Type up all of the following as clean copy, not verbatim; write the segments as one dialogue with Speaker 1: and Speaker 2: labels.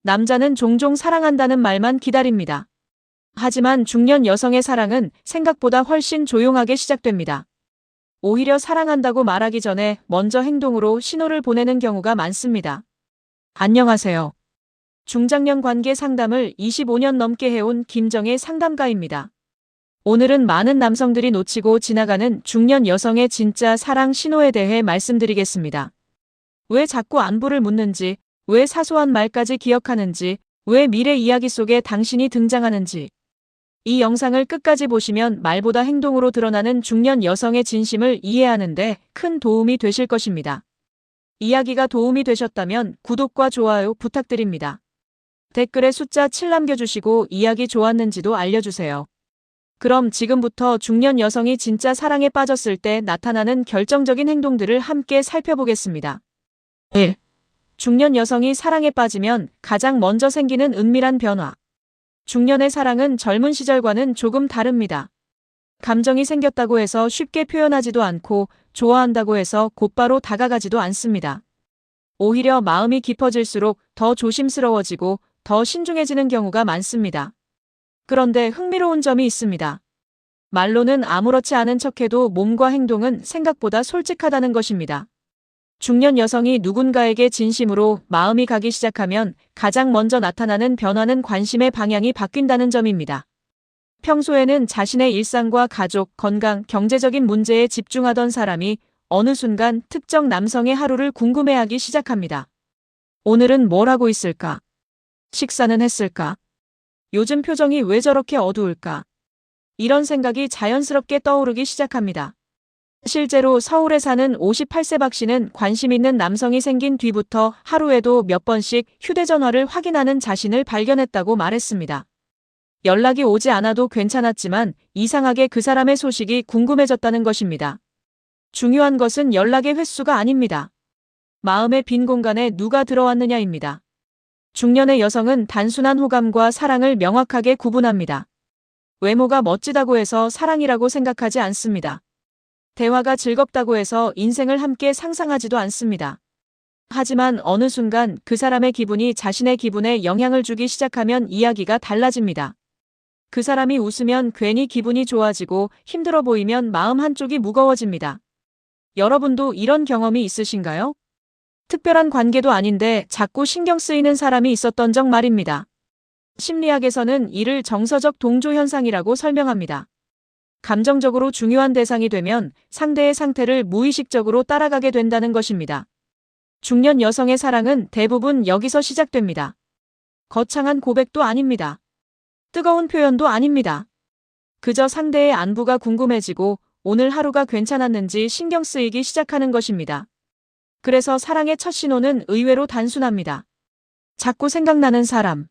Speaker 1: 남자는 종종 사랑한다는 말만 기다립니다. 하지만 중년 여성의 사랑은 생각보다 훨씬 조용하게 시작됩니다. 오히려 사랑한다고 말하기 전에 먼저 행동으로 신호를 보내는 경우가 많습니다. 안녕하세요. 중장년 관계 상담을 25년 넘게 해온 김정혜 상담가입니다. 오늘은 많은 남성들이 놓치고 지나가는 중년 여성의 진짜 사랑 신호에 대해 말씀드리겠습니다. 왜 자꾸 안부를 묻는지, 왜 사소한 말까지 기억하는지, 왜 미래 이야기 속에 당신이 등장하는지. 이 영상을 끝까지 보시면 말보다 행동으로 드러나는 중년 여성의 진심을 이해하는데 큰 도움이 되실 것입니다. 이야기가 도움이 되셨다면 구독과 좋아요 부탁드립니다. 댓글에 숫자 7 남겨주시고 이야기 좋았는지도 알려주세요. 그럼 지금부터 중년 여성이 진짜 사랑에 빠졌을 때 나타나는 결정적인 행동들을 함께 살펴보겠습니다. 1. 중년 여성이 사랑에 빠지면 가장 먼저 생기는 은밀한 변화. 중년의 사랑은 젊은 시절과는 조금 다릅니다. 감정이 생겼다고 해서 쉽게 표현하지도 않고 좋아한다고 해서 곧바로 다가가지도 않습니다. 오히려 마음이 깊어질수록 더 조심스러워지고 더 신중해지는 경우가 많습니다. 그런데 흥미로운 점이 있습니다. 말로는 아무렇지 않은 척해도 몸과 행동은 생각보다 솔직하다는 것입니다. 중년 여성이 누군가에게 진심으로 마음이 가기 시작하면 가장 먼저 나타나는 변화는 관심의 방향이 바뀐다는 점입니다. 평소에는 자신의 일상과 가족, 건강, 경제적인 문제에 집중하던 사람이 어느 순간 특정 남성의 하루를 궁금해하기 시작합니다. 오늘은 뭘 하고 있을까? 식사는 했을까? 요즘 표정이 왜 저렇게 어두울까? 이런 생각이 자연스럽게 떠오르기 시작합니다. 실제로 서울에 사는 58세 박 씨는 관심 있는 남성이 생긴 뒤부터 하루에도 몇 번씩 휴대전화를 확인하는 자신을 발견했다고 말했습니다. 연락이 오지 않아도 괜찮았지만 이상하게 그 사람의 소식이 궁금해졌다는 것입니다. 중요한 것은 연락의 횟수가 아닙니다. 마음의 빈 공간에 누가 들어왔느냐입니다. 중년의 여성은 단순한 호감과 사랑을 명확하게 구분합니다. 외모가 멋지다고 해서 사랑이라고 생각하지 않습니다. 대화가 즐겁다고 해서 인생을 함께 상상하지도 않습니다. 하지만 어느 순간 그 사람의 기분이 자신의 기분에 영향을 주기 시작하면 이야기가 달라집니다. 그 사람이 웃으면 괜히 기분이 좋아지고 힘들어 보이면 마음 한쪽이 무거워집니다. 여러분도 이런 경험이 있으신가요? 특별한 관계도 아닌데 자꾸 신경 쓰이는 사람이 있었던 적 말입니다. 심리학에서는 이를 정서적 동조 현상이라고 설명합니다. 감정적으로 중요한 대상이 되면 상대의 상태를 무의식적으로 따라가게 된다는 것입니다. 중년 여성의 사랑은 대부분 여기서 시작됩니다. 거창한 고백도 아닙니다. 뜨거운 표현도 아닙니다. 그저 상대의 안부가 궁금해지고 오늘 하루가 괜찮았는지 신경 쓰이기 시작하는 것입니다. 그래서 사랑의 첫 신호는 의외로 단순합니다. 자꾸 생각나는 사람,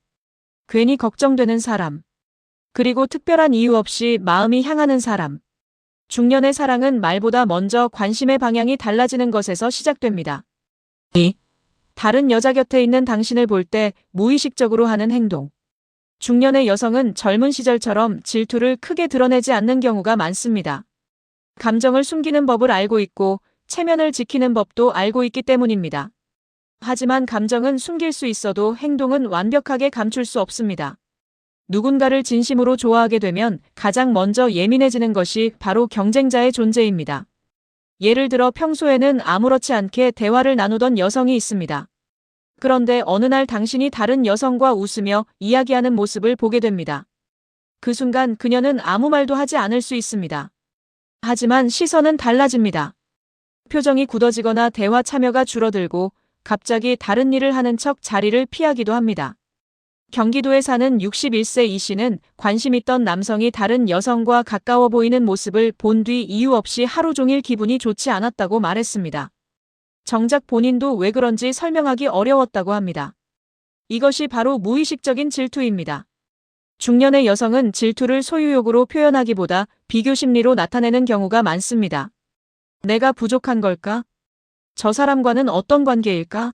Speaker 1: 괜히 걱정되는 사람, 그리고 특별한 이유 없이 마음이 향하는 사람. 중년의 사랑은 말보다 먼저 관심의 방향이 달라지는 것에서 시작됩니다. 2. 다른 여자 곁에 있는 당신을 볼 때 무의식적으로 하는 행동. 중년의 여성은 젊은 시절처럼 질투를 크게 드러내지 않는 경우가 많습니다. 감정을 숨기는 법을 알고 있고 체면을 지키는 법도 알고 있기 때문입니다. 하지만 감정은 숨길 수 있어도 행동은 완벽하게 감출 수 없습니다. 누군가를 진심으로 좋아하게 되면 가장 먼저 예민해지는 것이 바로 경쟁자의 존재입니다. 예를 들어 평소에는 아무렇지 않게 대화를 나누던 여성이 있습니다. 그런데 어느 날 당신이 다른 여성과 웃으며 이야기하는 모습을 보게 됩니다. 그 순간 그녀는 아무 말도 하지 않을 수 있습니다. 하지만 시선은 달라집니다. 표정이 굳어지거나 대화 참여가 줄어들고 갑자기 다른 일을 하는 척 자리를 피하기도 합니다. 경기도에 사는 61세 이 씨는 관심 있던 남성이 다른 여성과 가까워 보이는 모습을 본 뒤 이유 없이 하루 종일 기분이 좋지 않았다고 말했습니다. 정작 본인도 왜 그런지 설명하기 어려웠다고 합니다. 이것이 바로 무의식적인 질투입니다. 중년의 여성은 질투를 소유욕으로 표현하기보다 비교 심리로 나타내는 경우가 많습니다. 내가 부족한 걸까? 저 사람과는 어떤 관계일까?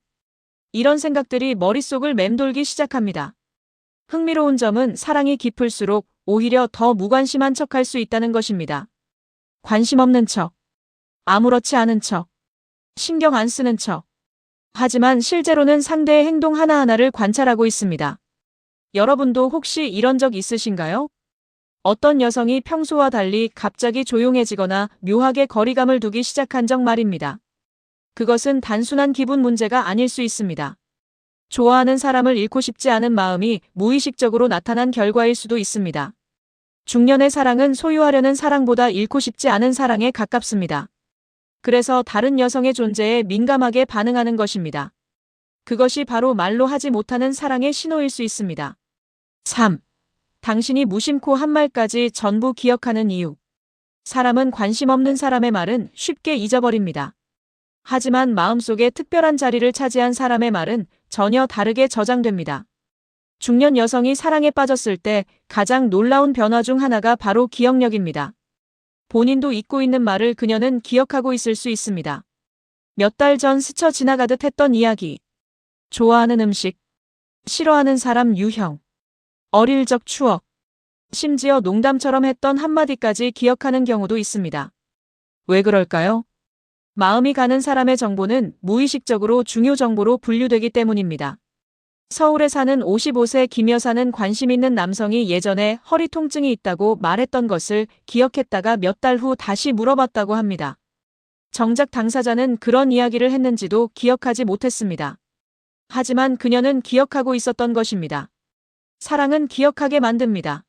Speaker 1: 이런 생각들이 머릿속을 맴돌기 시작합니다. 흥미로운 점은 사랑이 깊을수록 오히려 더 무관심한 척할 수 있다는 것입니다. 관심 없는 척, 아무렇지 않은 척, 신경 안 쓰는 척. 하지만 실제로는 상대의 행동 하나하나를 관찰하고 있습니다. 여러분도 혹시 이런 적 있으신가요? 어떤 여성이 평소와 달리 갑자기 조용해지거나 묘하게 거리감을 두기 시작한 적 말입니다. 그것은 단순한 기분 문제가 아닐 수 있습니다. 좋아하는 사람을 잃고 싶지 않은 마음이 무의식적으로 나타난 결과일 수도 있습니다. 중년의 사랑은 소유하려는 사랑보다 잃고 싶지 않은 사랑에 가깝습니다. 그래서 다른 여성의 존재에 민감하게 반응하는 것입니다. 그것이 바로 말로 하지 못하는 사랑의 신호일 수 있습니다. 3. 당신이 무심코 한 말까지 전부 기억하는 이유. 사람은 관심 없는 사람의 말은 쉽게 잊어버립니다. 하지만 마음속에 특별한 자리를 차지한 사람의 말은 전혀 다르게 저장됩니다. 중년 여성이 사랑에 빠졌을 때 가장 놀라운 변화 중 하나가 바로 기억력입니다. 본인도 잊고 있는 말을 그녀는 기억하고 있을 수 있습니다. 몇 달 전 스쳐 지나가듯 했던 이야기. 좋아하는 음식. 싫어하는 사람 유형. 어릴 적 추억. 심지어 농담처럼 했던 한마디까지 기억하는 경우도 있습니다. 왜 그럴까요? 마음이 가는 사람의 정보는 무의식적으로 중요 정보로 분류되기 때문입니다. 서울에 사는 55세 김 여사는 관심 있는 남성이 예전에 허리 통증이 있다고 말했던 것을 기억했다가 몇 달 후 다시 물어봤다고 합니다. 정작 당사자는 그런 이야기를 했는지도 기억하지 못했습니다. 하지만 그녀는 기억하고 있었던 것입니다. 사랑은 기억하게 만듭니다.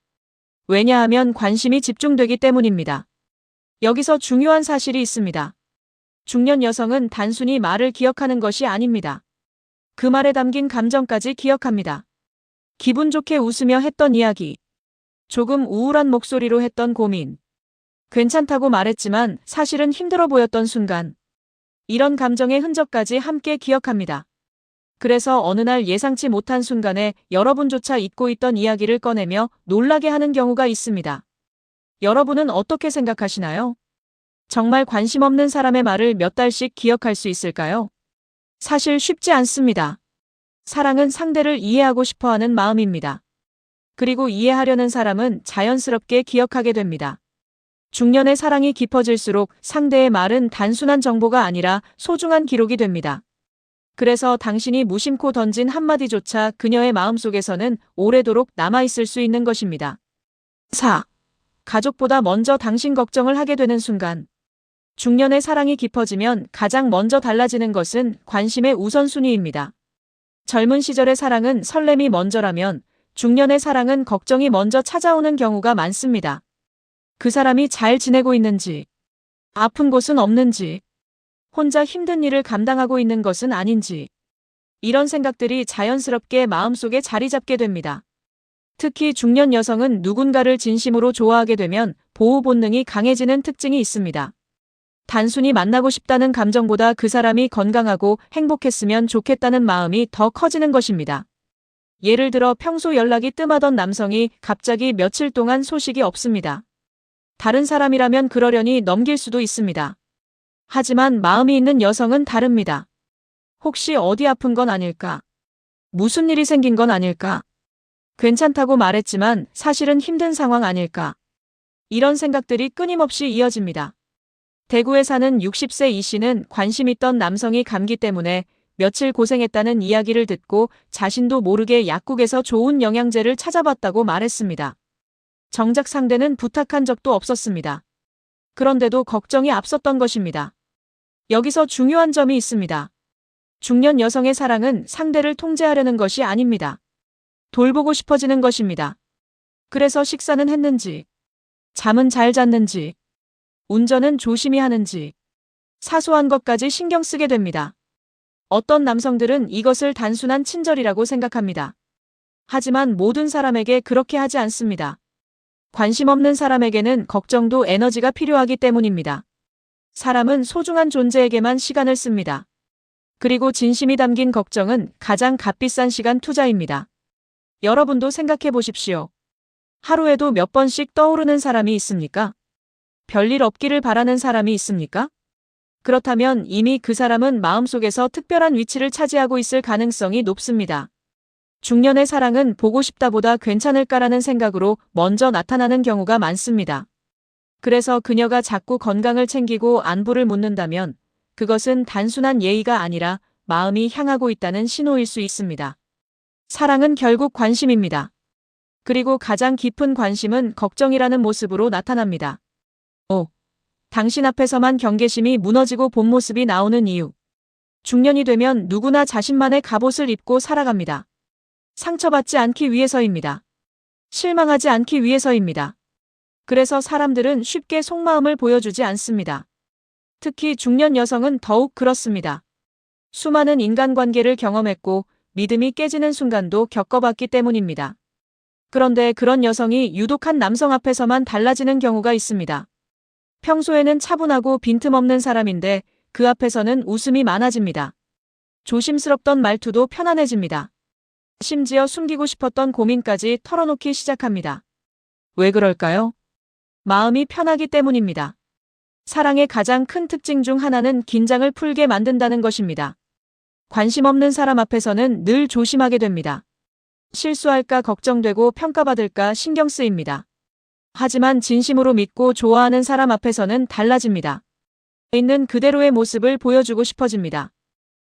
Speaker 1: 왜냐하면 관심이 집중되기 때문입니다. 여기서 중요한 사실이 있습니다. 중년 여성은 단순히 말을 기억하는 것이 아닙니다. 그 말에 담긴 감정까지 기억합니다. 기분 좋게 웃으며 했던 이야기. 조금 우울한 목소리로 했던 고민. 괜찮다고 말했지만 사실은 힘들어 보였던 순간. 이런 감정의 흔적까지 함께 기억합니다. 그래서 어느 날 예상치 못한 순간에 여러분조차 잊고 있던 이야기를 꺼내며 놀라게 하는 경우가 있습니다. 여러분은 어떻게 생각하시나요? 정말 관심 없는 사람의 말을 몇 달씩 기억할 수 있을까요? 사실 쉽지 않습니다. 사랑은 상대를 이해하고 싶어 하는 마음입니다. 그리고 이해하려는 사람은 자연스럽게 기억하게 됩니다. 중년의 사랑이 깊어질수록 상대의 말은 단순한 정보가 아니라 소중한 기록이 됩니다. 그래서 당신이 무심코 던진 한마디조차 그녀의 마음속에서는 오래도록 남아있을 수 있는 것입니다. 4. 가족보다 먼저 당신 걱정을 하게 되는 순간. 중년의 사랑이 깊어지면 가장 먼저 달라지는 것은 관심의 우선순위입니다. 젊은 시절의 사랑은 설렘이 먼저라면 중년의 사랑은 걱정이 먼저 찾아오는 경우가 많습니다. 그 사람이 잘 지내고 있는지, 아픈 곳은 없는지, 혼자 힘든 일을 감당하고 있는 것은 아닌지, 이런 생각들이 자연스럽게 마음속에 자리 잡게 됩니다. 특히 중년 여성은 누군가를 진심으로 좋아하게 되면 보호 본능이 강해지는 특징이 있습니다. 단순히 만나고 싶다는 감정보다 그 사람이 건강하고 행복했으면 좋겠다는 마음이 더 커지는 것입니다. 예를 들어 평소 연락이 뜸하던 남성이 갑자기 며칠 동안 소식이 없습니다. 다른 사람이라면 그러려니 넘길 수도 있습니다. 하지만 마음이 있는 여성은 다릅니다. 혹시 어디 아픈 건 아닐까? 무슨 일이 생긴 건 아닐까? 괜찮다고 말했지만 사실은 힘든 상황 아닐까? 이런 생각들이 끊임없이 이어집니다. 대구에 사는 60세 이 씨는 관심 있던 남성이 감기 때문에 며칠 고생했다는 이야기를 듣고 자신도 모르게 약국에서 좋은 영양제를 찾아봤다고 말했습니다. 정작 상대는 부탁한 적도 없었습니다. 그런데도 걱정이 앞섰던 것입니다. 여기서 중요한 점이 있습니다. 중년 여성의 사랑은 상대를 통제하려는 것이 아닙니다. 돌보고 싶어지는 것입니다. 그래서 식사는 했는지, 잠은 잘 잤는지, 운전은 조심히 하는지, 사소한 것까지 신경 쓰게 됩니다. 어떤 남성들은 이것을 단순한 친절이라고 생각합니다. 하지만 모든 사람에게 그렇게 하지 않습니다. 관심 없는 사람에게는 걱정도 에너지가 필요하기 때문입니다. 사람은 소중한 존재에게만 시간을 씁니다. 그리고 진심이 담긴 걱정은 가장 값비싼 시간 투자입니다. 여러분도 생각해 보십시오. 하루에도 몇 번씩 떠오르는 사람이 있습니까? 별일 없기를 바라는 사람이 있습니까? 그렇다면 이미 그 사람은 마음속에서 특별한 위치를 차지하고 있을 가능성이 높습니다. 중년의 사랑은 보고 싶다보다 괜찮을까라는 생각으로 먼저 나타나는 경우가 많습니다. 그래서 그녀가 자꾸 건강을 챙기고 안부를 묻는다면 그것은 단순한 예의가 아니라 마음이 향하고 있다는 신호일 수 있습니다. 사랑은 결국 관심입니다. 그리고 가장 깊은 관심은 걱정이라는 모습으로 나타납니다. 5. 당신 앞에서만 경계심이 무너지고 본 모습이 나오는 이유. 중년이 되면 누구나 자신만의 갑옷을 입고 살아갑니다. 상처받지 않기 위해서입니다. 실망하지 않기 위해서입니다. 그래서 사람들은 쉽게 속마음을 보여주지 않습니다. 특히 중년 여성은 더욱 그렇습니다. 수많은 인간관계를 경험했고 믿음이 깨지는 순간도 겪어봤기 때문입니다. 그런데 그런 여성이 유독 한 남성 앞에서만 달라지는 경우가 있습니다. 평소에는 차분하고 빈틈없는 사람인데 그 앞에서는 웃음이 많아집니다. 조심스럽던 말투도 편안해집니다. 심지어 숨기고 싶었던 고민까지 털어놓기 시작합니다. 왜 그럴까요? 마음이 편하기 때문입니다. 사랑의 가장 큰 특징 중 하나는 긴장을 풀게 만든다는 것입니다. 관심 없는 사람 앞에서는 늘 조심하게 됩니다. 실수할까 걱정되고 평가받을까 신경 쓰입니다. 하지만 진심으로 믿고 좋아하는 사람 앞에서는 달라집니다. 있는 그대로의 모습을 보여주고 싶어집니다.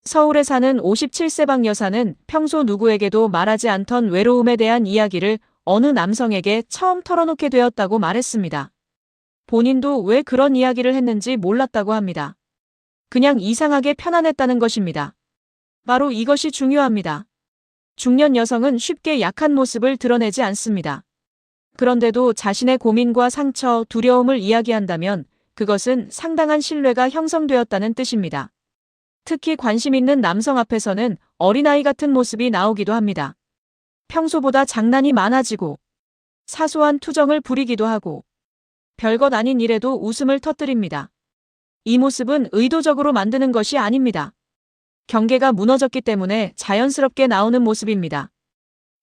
Speaker 1: 서울에 사는 57세방 여사는 평소 누구에게도 말하지 않던 외로움에 대한 이야기를 어느 남성에게 처음 털어놓게 되었다고 말했습니다. 본인도 왜 그런 이야기를 했는지 몰랐다고 합니다. 그냥 이상하게 편안했다는 것입니다. 바로 이것이 중요합니다. 중년 여성은 쉽게 약한 모습을 드러내지 않습니다. 그런데도 자신의 고민과 상처, 두려움을 이야기한다면 그것은 상당한 신뢰가 형성되었다는 뜻입니다. 특히 관심 있는 남성 앞에서는 어린아이 같은 모습이 나오기도 합니다. 평소보다 장난이 많아지고 사소한 투정을 부리기도 하고 별것 아닌 일에도 웃음을 터뜨립니다. 이 모습은 의도적으로 만드는 것이 아닙니다. 경계가 무너졌기 때문에 자연스럽게 나오는 모습입니다.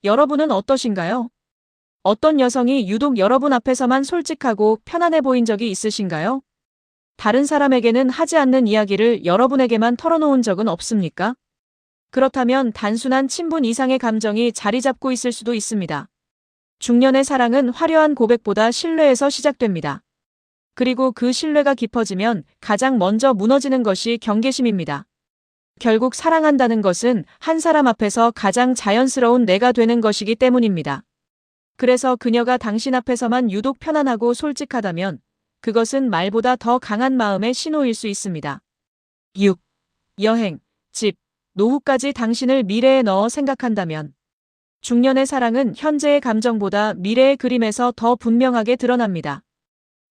Speaker 1: 여러분은 어떠신가요? 어떤 여성이 유독 여러분 앞에서만 솔직하고 편안해 보인 적이 있으신가요? 다른 사람에게는 하지 않는 이야기를 여러분에게만 털어놓은 적은 없습니까? 그렇다면 단순한 친분 이상의 감정이 자리 잡고 있을 수도 있습니다. 중년의 사랑은 화려한 고백보다 신뢰에서 시작됩니다. 그리고 그 신뢰가 깊어지면 가장 먼저 무너지는 것이 경계심입니다. 결국 사랑한다는 것은 한 사람 앞에서 가장 자연스러운 내가 되는 것이기 때문입니다. 그래서 그녀가 당신 앞에서만 유독 편안하고 솔직하다면 그것은 말보다 더 강한 마음의 신호일 수 있습니다. 6. 여행, 집, 노후까지 당신을 미래에 넣어 생각한다면 중년의 사랑은 현재의 감정보다 미래의 그림에서 더 분명하게 드러납니다.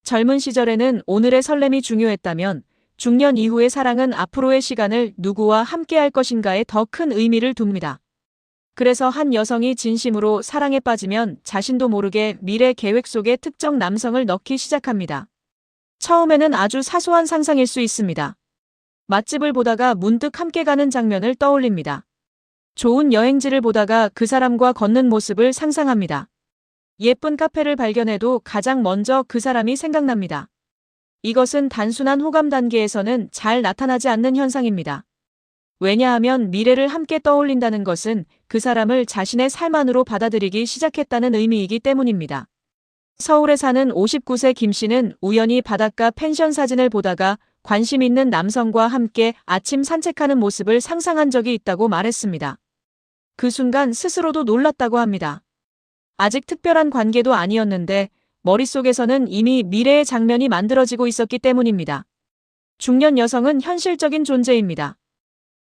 Speaker 1: 젊은 시절에는 오늘의 설렘이 중요했다면 중년 이후의 사랑은 앞으로의 시간을 누구와 함께할 것인가에 더 큰 의미를 둡니다. 그래서 한 여성이 진심으로 사랑에 빠지면 자신도 모르게 미래 계획 속에 특정 남성을 넣기 시작합니다. 처음에는 아주 사소한 상상일 수 있습니다. 맛집을 보다가 문득 함께 가는 장면을 떠올립니다. 좋은 여행지를 보다가 그 사람과 걷는 모습을 상상합니다. 예쁜 카페를 발견해도 가장 먼저 그 사람이 생각납니다. 이것은 단순한 호감 단계에서는 잘 나타나지 않는 현상입니다. 왜냐하면 미래를 함께 떠올린다는 것은 그 사람을 자신의 삶 안으로 받아들이기 시작했다는 의미이기 때문입니다. 서울에 사는 59세 김 씨는 우연히 바닷가 펜션 사진을 보다가 관심 있는 남성과 함께 아침 산책하는 모습을 상상한 적이 있다고 말했습니다. 그 순간 스스로도 놀랐다고 합니다. 아직 특별한 관계도 아니었는데 머릿속에서는 이미 미래의 장면이 만들어지고 있었기 때문입니다. 중년 여성은 현실적인 존재입니다.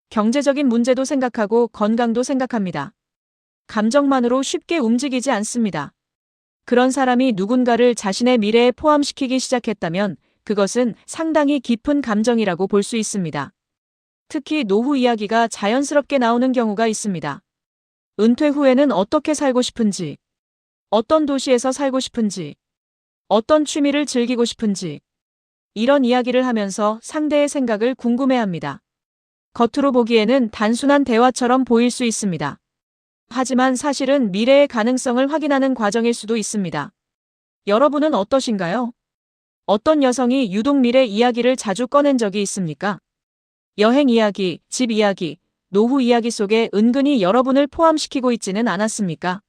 Speaker 1: 경제적인 문제도 생각하고 건강도 생각합니다. 감정만으로 쉽게 움직이지 않습니다. 그런 사람이 누군가를 자신의 미래에 포함시키기 시작했다면 그것은 상당히 깊은 감정이라고 볼 수 있습니다. 특히 노후 이야기가 자연스럽게 나오는 경우가 있습니다. 은퇴 후에는 어떻게 살고 싶은지, 어떤 도시에서 살고 싶은지, 어떤 취미를 즐기고 싶은지, 이런 이야기를 하면서 상대의 생각을 궁금해합니다. 겉으로 보기에는 단순한 대화처럼 보일 수 있습니다. 하지만 사실은 미래의 가능성을 확인하는 과정일 수도 있습니다. 여러분은 어떠신가요? 어떤 여성이 유독 미래 이야기를 자주 꺼낸 적이 있습니까? 여행 이야기, 집 이야기, 노후 이야기 속에 은근히 여러분을 포함시키고 있지는 않았습니까?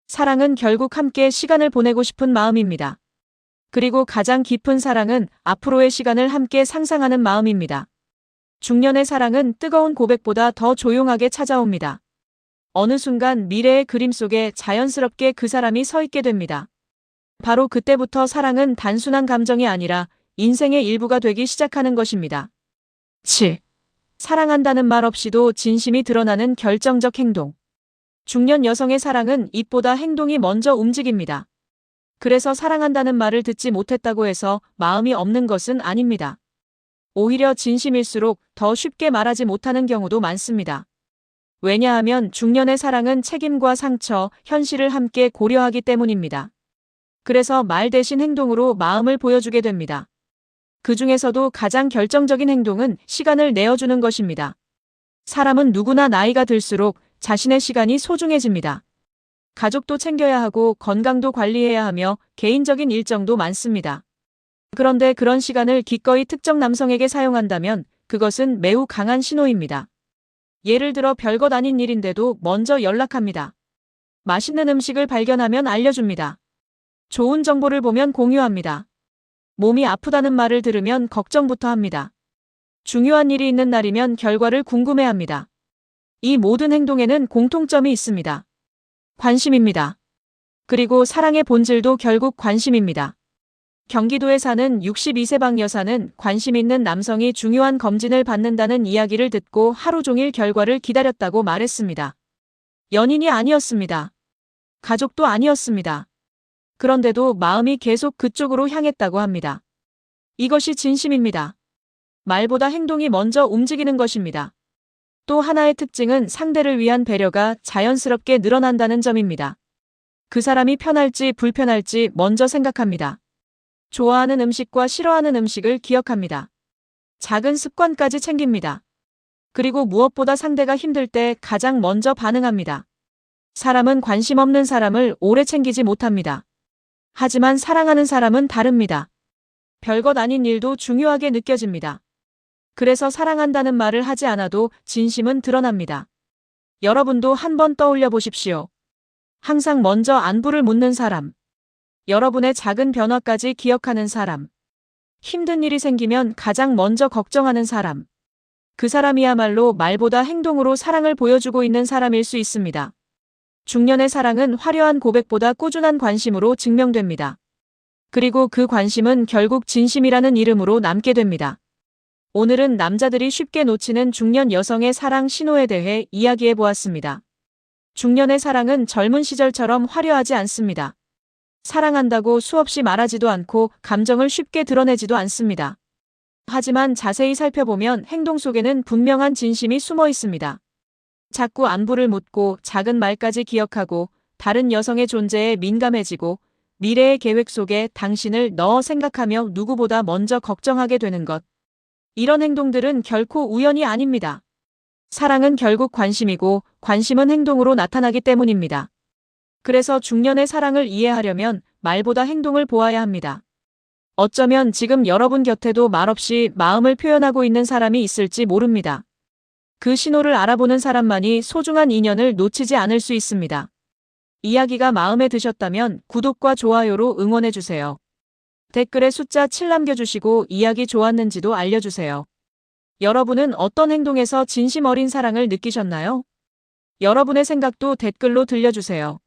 Speaker 1: 사랑은 결국 함께 시간을 보내고 싶은 마음입니다. 그리고 가장 깊은 사랑은 앞으로의 시간을 함께 상상하는 마음입니다. 중년의 사랑은 뜨거운 고백보다 더 조용하게 찾아옵니다. 어느 순간 미래의 그림 속에 자연스럽게 그 사람이 서 있게 됩니다. 바로 그때부터 사랑은 단순한 감정이 아니라 인생의 일부가 되기 시작하는 것입니다. 7. 사랑한다는 말 없이도 진심이 드러나는 결정적 행동. 중년 여성의 사랑은 입보다 행동이 먼저 움직입니다. 그래서 사랑한다는 말을 듣지 못했다고 해서 마음이 없는 것은 아닙니다. 오히려 진심일수록 더 쉽게 말하지 못하는 경우도 많습니다. 왜냐하면 중년의 사랑은 책임과 상처, 현실을 함께 고려하기 때문입니다. 그래서 말 대신 행동으로 마음을 보여주게 됩니다. 그 중에서도 가장 결정적인 행동은 시간을 내어주는 것입니다. 사람은 누구나 나이가 들수록 자신의 시간이 소중해집니다. 가족도 챙겨야 하고 건강도 관리해야 하며 개인적인 일정도 많습니다. 그런데 그런 시간을 기꺼이 특정 남성에게 사용한다면 그것은 매우 강한 신호입니다. 예를 들어 별것 아닌 일인데도 먼저 연락합니다. 맛있는 음식을 발견하면 알려줍니다. 좋은 정보를 보면 공유합니다. 몸이 아프다는 말을 들으면 걱정부터 합니다. 중요한 일이 있는 날이면 결과를 궁금해합니다. 이 모든 행동에는 공통점이 있습니다. 관심입니다. 그리고 사랑의 본질도 결국 관심입니다. 경기도에 사는 62세 여사는 관심 있는 남성이 중요한 검진을 받는다는 이야기를 듣고 하루 종일 결과를 기다렸다고 말했습니다. 연인이 아니었습니다. 가족도 아니었습니다. 그런데도 마음이 계속 그쪽으로 향했다고 합니다. 이것이 진심입니다. 말보다 행동이 먼저 움직이는 것입니다. 또 하나의 특징은 상대를 위한 배려가 자연스럽게 늘어난다는 점입니다. 그 사람이 편할지 불편할지 먼저 생각합니다. 좋아하는 음식과 싫어하는 음식을 기억합니다. 작은 습관까지 챙깁니다. 그리고 무엇보다 상대가 힘들 때 가장 먼저 반응합니다. 사람은 관심 없는 사람을 오래 챙기지 못합니다. 하지만 사랑하는 사람은 다릅니다. 별것 아닌 일도 중요하게 느껴집니다. 그래서 사랑한다는 말을 하지 않아도 진심은 드러납니다. 여러분도 한번 떠올려 보십시오. 항상 먼저 안부를 묻는 사람. 여러분의 작은 변화까지 기억하는 사람. 힘든 일이 생기면 가장 먼저 걱정하는 사람. 그 사람이야말로 말보다 행동으로 사랑을 보여주고 있는 사람일 수 있습니다. 중년의 사랑은 화려한 고백보다 꾸준한 관심으로 증명됩니다. 그리고 그 관심은 결국 진심이라는 이름으로 남게 됩니다. 오늘은 남자들이 쉽게 놓치는 중년 여성의 사랑 신호에 대해 이야기해 보았습니다. 중년의 사랑은 젊은 시절처럼 화려하지 않습니다. 사랑한다고 수없이 말하지도 않고 감정을 쉽게 드러내지도 않습니다. 하지만 자세히 살펴보면 행동 속에는 분명한 진심이 숨어 있습니다. 자꾸 안부를 묻고 작은 말까지 기억하고 다른 여성의 존재에 민감해지고 미래의 계획 속에 당신을 넣어 생각하며 누구보다 먼저 걱정하게 되는 것. 이런 행동들은 결코 우연이 아닙니다. 사랑은 결국 관심이고 관심은 행동으로 나타나기 때문입니다. 그래서 중년의 사랑을 이해하려면 말보다 행동을 보아야 합니다. 어쩌면 지금 여러분 곁에도 말없이 마음을 표현하고 있는 사람이 있을지 모릅니다. 그 신호를 알아보는 사람만이 소중한 인연을 놓치지 않을 수 있습니다. 이야기가 마음에 드셨다면 구독과 좋아요로 응원해주세요. 댓글에 숫자 7 남겨주시고 이야기 좋았는지도 알려주세요. 여러분은 어떤 행동에서 진심 어린 사랑을 느끼셨나요? 여러분의 생각도 댓글로 들려주세요.